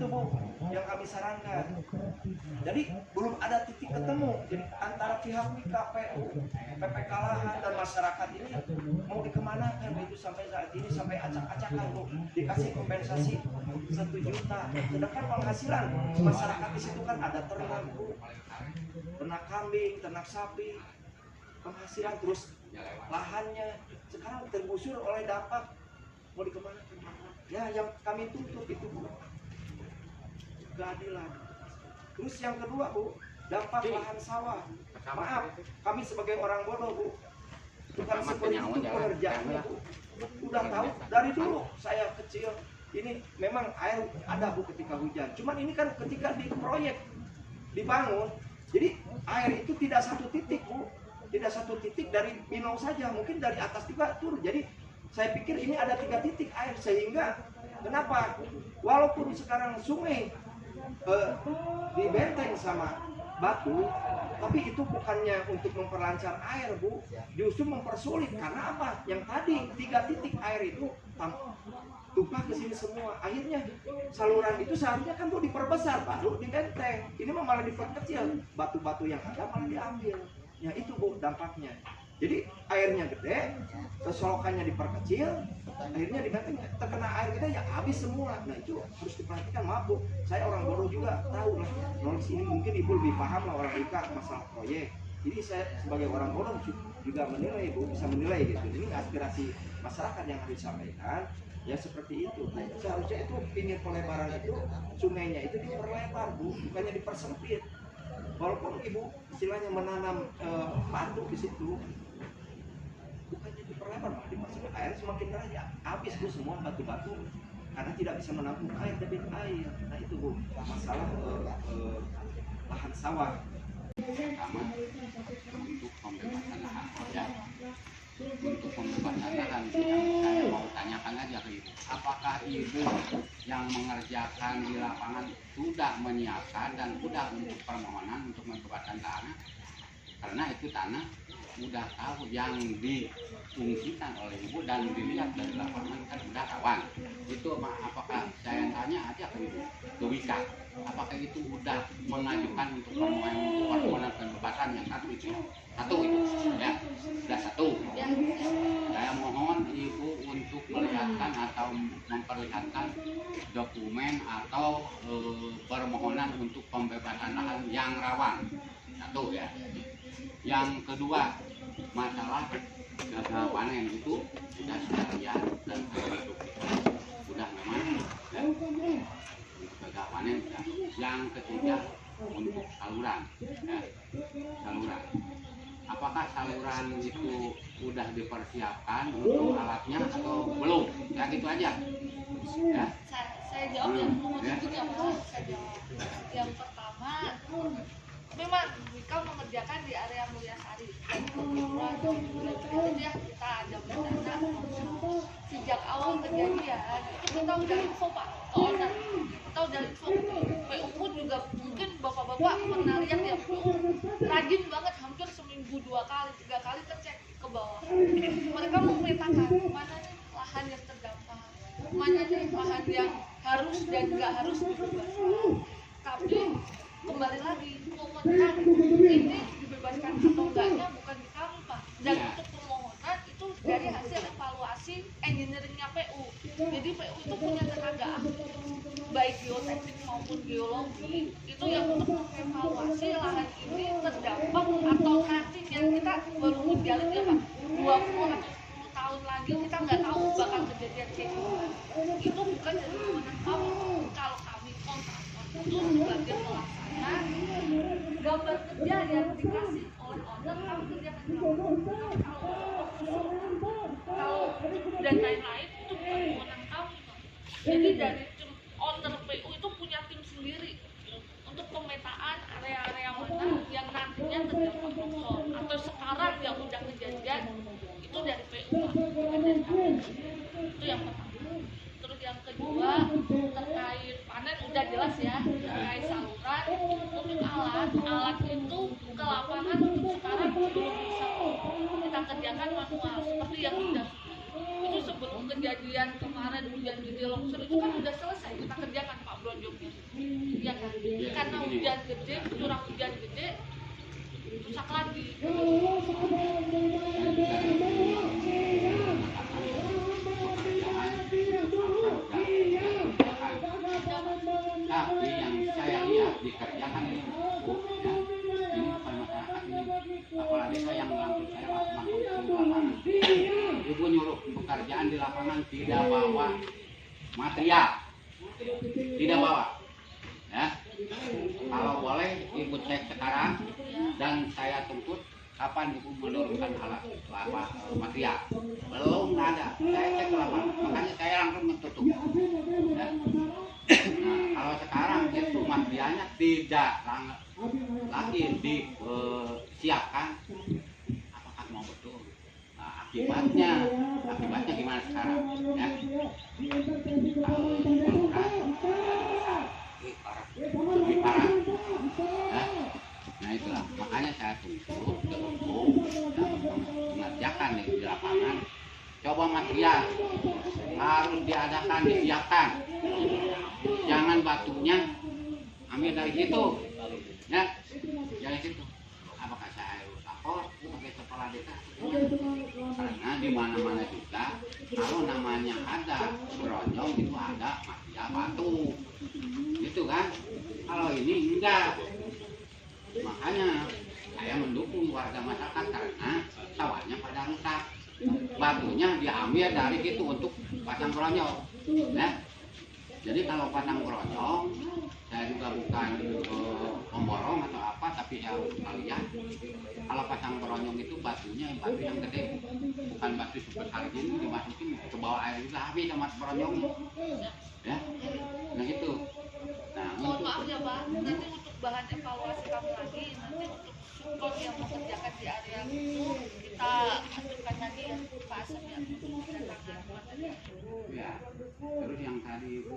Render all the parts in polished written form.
itu Bu yang kami sarankan. Jadi belum ada titik ketemu. Jadi antara pihak KPU, PPK Lahan dan masyarakat ini mau dikemanakan itu sampai saat ini sampai acak-acakan Bu dikasih kompensasi 1 juta. Sedangkan penghasilan masyarakat di situ kan ada ternak Bu, ternak kambing, ternak sapi, penghasilan terus lahannya sekarang tergusur oleh dampak mau dikemanakan? Ya yang kami tuntut itu Bu keadilan. Terus yang kedua Bu, dampak lahan sawah. Maaf, kami sebagai orang bodoh Bu, bukan seperti itu pengerjaannya Bu. Udah tahu dari dulu saya kecil ini memang air ada Bu ketika hujan. Cuman ini kan ketika di proyek dibangun, jadi air itu tidak satu titik Bu, tidak satu titik dari Pinau saja, mungkin dari atas juga turun. Jadi saya pikir ini ada 3 titik air sehingga kenapa? Walaupun sekarang sungai dibenteng sama batu, tapi itu bukannya untuk memperlancar air Bu, justru mempersulit. Karena apa? Yang tadi 3 titik air itu tumpah ke sini semua. Akhirnya saluran itu seharusnya kan Bu diperbesar baru dibenteng. Ini malah diperkecil, batu-batu yang ada malah diambil. Ya itu Bu dampaknya. Jadi airnya gede, solokannya diperkecil, akhirnya dibenteng, terkena air kita ya habis semua. Nah itu harus diperhatikan. Maaf Bu, saya orang bodoh juga tahu lah. Nulis ini mungkin Ibu lebih paham lah orang IKA masalah proyek. Jadi saya sebagai orang bodoh juga menilai Bu, bisa menilai gitu. Ini aspirasi masyarakat yang harus disampaikan. Ya seperti itu. Nah, seharusnya itu pinggir pelebaran itu sungainya itu diperlebar Bu, bukannya dipersempit. Walaupun Ibu istilahnya menanam batu di situ, bukannya diperlebar malah dipersempit, air semakin deras ya habis Bu semua batu-batu karena tidak bisa menampung air debit air. Nah itu Bu masalah lahan sawah. Pertama untuk pembebasan lahan ya. Untuk pembebasan lahan saya mau tanyakan aja ke Ibu, apakah Ibu yang mengerjakan di lapangan sudah menyiapkan dan sudah untuk permohonan untuk pembebasan tanah? Karena itu tanah sudah tahu yang difungsikan oleh Ibu dan dilihat dari lapangan kan sudah rawan. Itu apakah saya tanya aja ke Ibu, ke Wika, apakah itu sudah mengajukan untuk permohonan pembebasan yang satu itu ya sudah satu. Saya mohon Ibu untuk melihatkan atau memperlihatkan dokumen atau permohonan untuk pembebasan lahan yang rawan satu ya. Yang kedua masalah gagal panen itu sudah lihat dan sudah memang ya, untuk gagal panen ya. Yang ketiga untuk saluran ya, saluran. Apakah saluran itu sudah dipersiapkan untuk alatnya atau belum? Ya gitu aja. Ya. Saya jawab yang Pak. Saya jawab. Yang pertama, memang Wika mengerjakan di area Mulyasari dan kebetulan ya kita ada dana sejak awal kejadian itu kita udah info Pak ke owner, kita udah info PU pun juga mungkin bapak-bapak pernah lihat ya, PU rajin banget, hampir seminggu 2 kali 3 kali ngecek ke bawah. Mereka memetakan mana nih lahan yang terdampak, mana nih lahan yang harus dan nggak harus dibebaskan. Tapi kembali lagi pemohonan ini dibebaskan atau enggaknya bukan di kami Pak, dan untuk permohonan itu dari hasil evaluasi engineeringnya PU. Jadi PU itu punya tenaga ahli baik geoteknik maupun geologi itu yang untuk mengevaluasi lahan ini terdampak atau nanti yang kita baru menggali ya Pak 20 atau 10 tahun lagi kita nggak tahu bakal kejadian kayak gimana. Itu bukan dari kewenangan kami. Kalau kami kontraktor itu sebagai pelaksana gambar kerja yang dikasih oleh owner kami kerjakan kalau dan lain-lain itu bukan kewenangan kami. Jadi dari tim owner PU itu punya tim sendiri untuk pemetaan area-area mana yang nantinya terdampak longsor atau sekarang yang udah kejadian itu dari PU bukan dari kami. Itu yang pertama. Terus yang kedua terkait panen udah jelas ya, terkait saluran untuk alat itu ke lapangan untuk sekarang belum bisa kita kerjakan manual seperti yang sudah itu sebelum kejadian kemarin hujan gede longsor itu kan udah selesai kita kerjakan Pak Bronjong. Iya kan, karena hujan gede, curah hujan gede, rusak lagi. Tapi yang saya lihat dikerjakan ini, Bu, ya, ini bukan masyarakat ini, apalagi saya yang langsung di lapangan. Ibu nyuruh pekerjaan di lapangan tidak bawa material, tidak bawa, ya. Kalau boleh ibu cek sekarang dan saya tuntut kapan ibu menurunkan alat material. Belum ada, saya cek ke lapangan, makanya saya langsung menutup. Ya. Nah, kalau sekarang itu materialnya tidak lagi disiapkan, apakah mau betul? Nah, akibatnya gimana sekarang? Ya. Kalau lebih parah. Ya. Nah itulah, makanya saya tuntut ke hukum dan mengerjakan di lapangan. Coba material harus diadakan, disiapkan. Jangan batunya ambil dari situ, ya, dari situ. Apakah saya harus lapor sebagai kepala desa? Karena di mana-mana juga, kalau namanya ada beronyong itu ada material batu, gitu kan? Kalau ini enggak, makanya saya mendukung warga masyarakat karena sawahnya pada rusak. Batunya diambil dari situ untuk pasang beronyong, ya. Jadi kalau pasang beronyong, saya juga bukan memborong atau apa, tapi saya harus lihat. Kalau pasang beronyong itu batunya batu yang gede, bukan batu sebesar ini dimasukin ke bawah air juga habis sama beronyong, ya. Nah itu. Nah, Mohon maaf ya Pak, nanti untuk bahan evaluasi kami lagi, nanti untuk support yang mengerjakan di area itu kita ajukan lagi ya Pak Asep ya untuk mendatangkan material. Ya. Terus yang tadi itu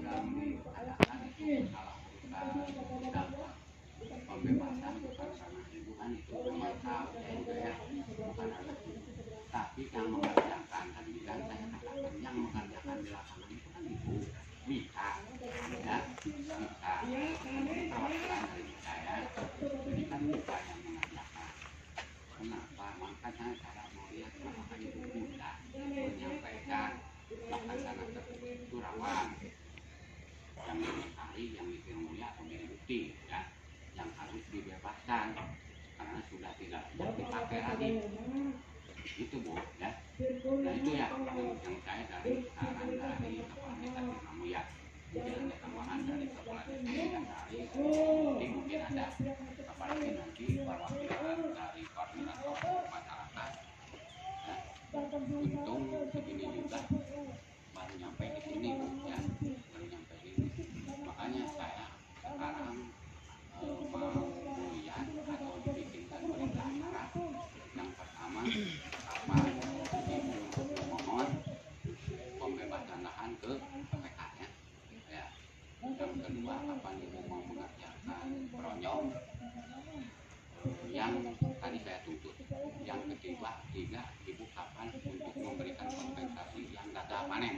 yang dikatakan itu salah urusan pembebasan bukan karena ibu kan itu memang tahu juga ya, bukan anak ibu. Tapi yang mengerjakan tadi kan saya katakan yang mengerjakan di lapangan itu kan ibu bisa, ya, bisa. Perwakilan dari saya ini kan bukan yang mengerjakan. Kenapa? Makanya saya mau lihat apakah ibu muda menyampaikan. Bahkan karena itu rawan yang dicari, yang itu mulia atau bukti, ya, yang harus dibebaskan karena sudah tidak dipakai lagi. Itu Bu, ya. Nah itu ya yang saya dari saran dari kepala desa kamu ya, mungkin ada tambahan dari kepala desa yang dari bukti mungkin ada, apalagi nanti perwakilan dari koordinator masyarakat. Untung segini juga baru nyampe di sini Bu, ya, baru nyampe di sini. Makanya saya sekarang mau lihat atau dibikinkan berita acara. Yang pertama, kapan ibu memohon pembebasan lahan ke PPK, ya. Yang kedua, kapan ibu mau mengerjakan beronyong yang tadi saya tuntut. Yang ketiga, ibu kapan untuk memberikan kompensasi yang gagal panen.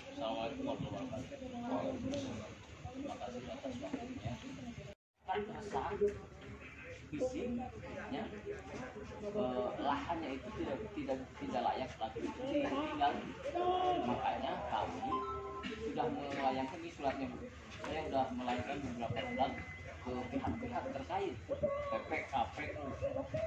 Assalamualaikum warahmatullahi wabarakatuh. Terima kasih atas waktunya. Kan keresahan fisiknya lahannya itu tidak layak lagi ditinggal. Makanya kami sudah melayangkan ini suratnya Bu. Saya sudah melayangkan beberapa surat ke pihak-pihak terkait, PP, KPU.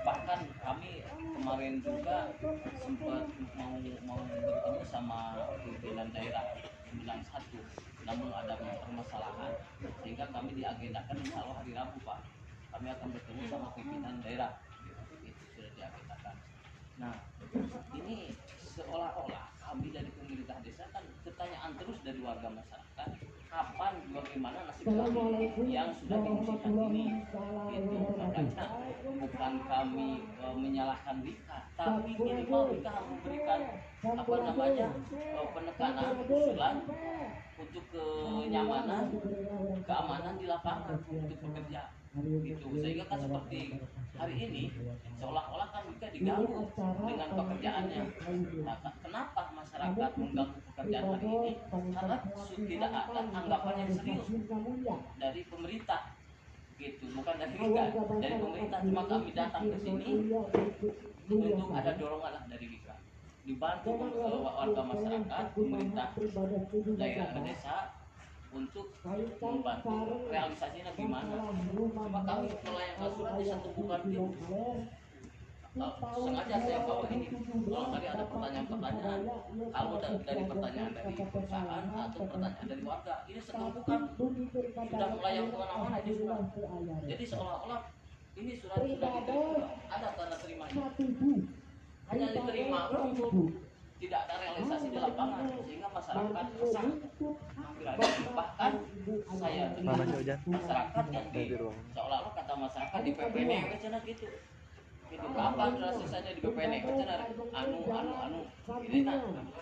Bahkan kami kemarin juga sempat mau bertemu sama pimpinan daerah Sumedang 1, namun ada permasalahan sehingga kami diagendakan insya Allah hari Rabu Pak. Kami akan bertemu sama pimpinan daerah, itu sudah diagendakan. Nah ini seolah-olah kami dari pemerintah desa kan pertanyaan terus dari warga masyarakat, kapan bagaimana nasib kami yang sudah diungsikan ini, gitu. Makanya bukan kami menyalahkan Wika, tapi minimal Wika harus memberikan apa namanya penekanan usulan untuk kenyamanan, keamanan di lapangan untuk pekerja gitu. Sehingga kan seperti hari ini seolah-olah kan kita diganggu dengan pekerjaannya. Nah, kenapa masyarakat mengganggu pekerjaan hari ini? Karena tidak ada tanggapan yang serius dari pemerintah gitu, bukan dari Wika, dari pemerintah. Cuma kami datang ke sini untuk ada dorongan lah dari Wika, dibantu warga masyarakat, pemerintah daerah desa untuk membantu realisasinya gimana. Cuma kami melayangkan surat di satu bulan itu sengaja saya bawa ini. Kalau tadi ada pertanyaan-pertanyaan, kalau dari pertanyaan dari perusahaan atau pertanyaan dari warga, ini setumpukan sudah melayang kemana-mana ini surat. Jadi seolah-olah ini surat sudah diterima, ada tanda terimanya, hanya diterima untuk tidak ada realisasi di lapangan, sehingga masyarakat resah. Bahkan saya dengar masyarakat yang di seolah-olah kata masyarakat di PPN cina gitu. Itu kapan realisasinya di PPN cina anu ini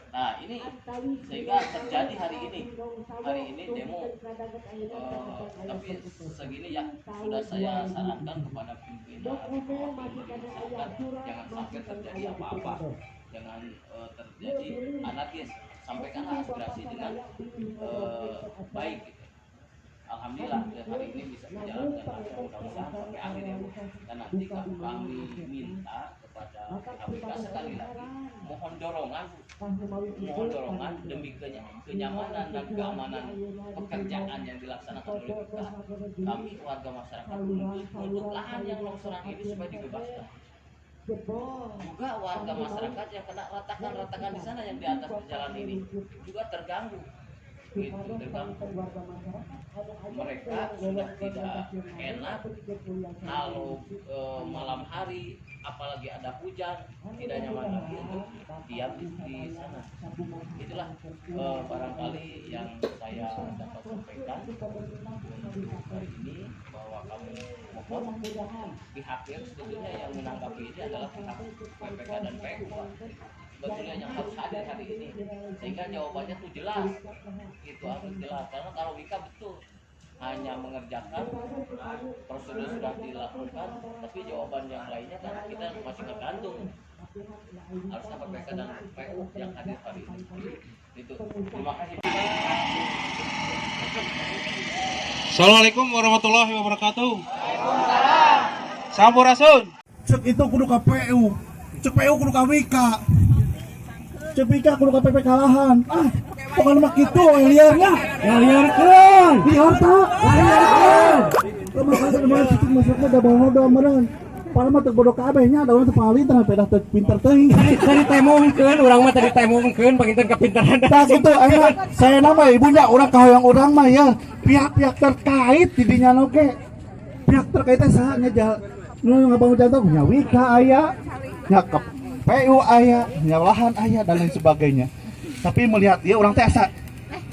nah ini sehingga terjadi hari ini demo tapi segini ya sudah saya sarankan kepada pimpinan masyarakat jangan sampai terjadi apa-apa, jangan terjadi anarkis, sampaikanlah aspirasi dengan baik gitu. Alhamdulillah hari ini bisa berjalan dengan lancar, mudah-mudahan sampai akhir ya. Dan nanti kami minta kepada pihak sekali lagi mohon dorongan demi kenyamanan dan keamanan pekerjaan yang dilaksanakan oleh kita. Kami warga masyarakat untuk lahan yang longsoran ini supaya dibebaskan. Juga warga masyarakat yang kena ratakan di sana yang di atas jalan ini juga terganggu. Mereka sudah tidak enak kalau malam hari apalagi ada hujan, tidak nyaman lagi untuk diam di sana. Itulah barangkali yang saya dapat sampaikan untuk hari ini, bahwa kami mohon pihak yang sebetulnya yang menanggapi ini adalah pihak PPK dan PU, sebetulnya yang harus hadir hari ini, sehingga jawabannya tuh jelas, itu harus jelas. Karena kalau Wika betul hanya mengerjakan prosedur sudah dilakukan, tapi jawaban yang lainnya kan kita masih tergantung. Harusnya PPK dan PU yang hadir hari ini. Itu. Terima kasih. Assalamualaikum warahmatullahi wabarakatuh. Sampurasun. Cek itu kudu ka PU, cek PU kudu ka Wika, cek Wika kudu ka PPK lahan. Pokoknya mah gitu, liarnya, liar keren, liar tak, liar keren. Makanya kemarin situ masuknya udah bawa meren. Padahal mah terbodoh kabehnya, ada orang terpalitan, pedah pinter teuing. Tadi temungkeun, urang mah tadi temungkeun, panginten kepintaran. Nah gitu, saya nama ibunya, orang kahoyong orang mah ya, pihak-pihak terkait didinya oke. Pihak terkaitnya saha nya ngabangun jantung, nya Wika aya, nya PU aya, nya lahan aya dan lain sebagainya. Tapi melihat dia orang teh asa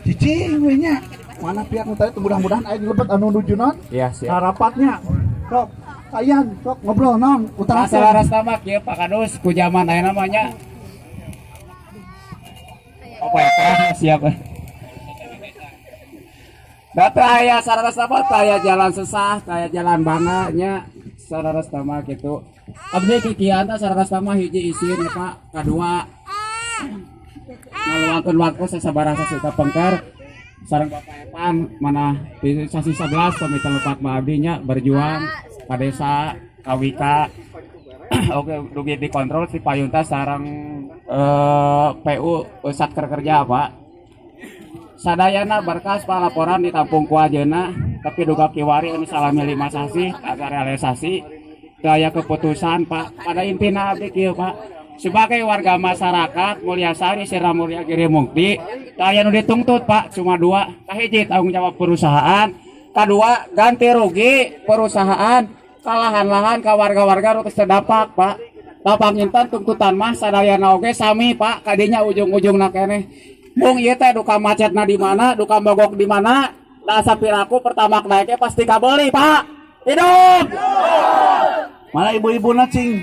cicing we nya. Mana pihak nu tadi mudah-mudahan aya dilebet anu nuju naon? Iya, siap. Harapatnya. Sok ayan, sok ngobrol naon utara Masalah rastamak ya Pak Kadus, ku zaman aya namanya. Apa ya? Siap. Data aya sarana rastamak, aya jalan sesah, aya jalan bangga nya sarana rastamak gitu. Abdi kikian ta sarana rastamak hiji isin ya Pak, kadua ngaluangkeun waktu sasabarasa suka pengker sareng Bapak Epan mana di sasi 11 komite lepat abdinya berjuang ka desa ka Wika. Oke dugi dikontrol si Payunta sareng PU Satker kerja Pak. Sadayana berkas Pak laporan ditampung ku ajeuna tapi duga kiwari anu salami 5 sasi kagak realisasi. Daya keputusan Pak pada intina abdi kieu Pak. Sebagai warga masyarakat Mulyasari Sirna Mulia Giri Mukti aya nu dituntut Pak cuma 2, kahiji tanggung jawab perusahaan, kadua ganti rugi perusahaan kalahan-lahan ka warga-warga nu terdampak Pak. Lapang nyinten tuntutan mah sadayana oge sami Pak, kadinya ujung-ujungna keneh. Mung ieu teh duka macetna di mana, duka mogok di mana, da sapiraku pertama naiknya pasti kabeli Pak. Hidup. Mana ibu-ibu na cing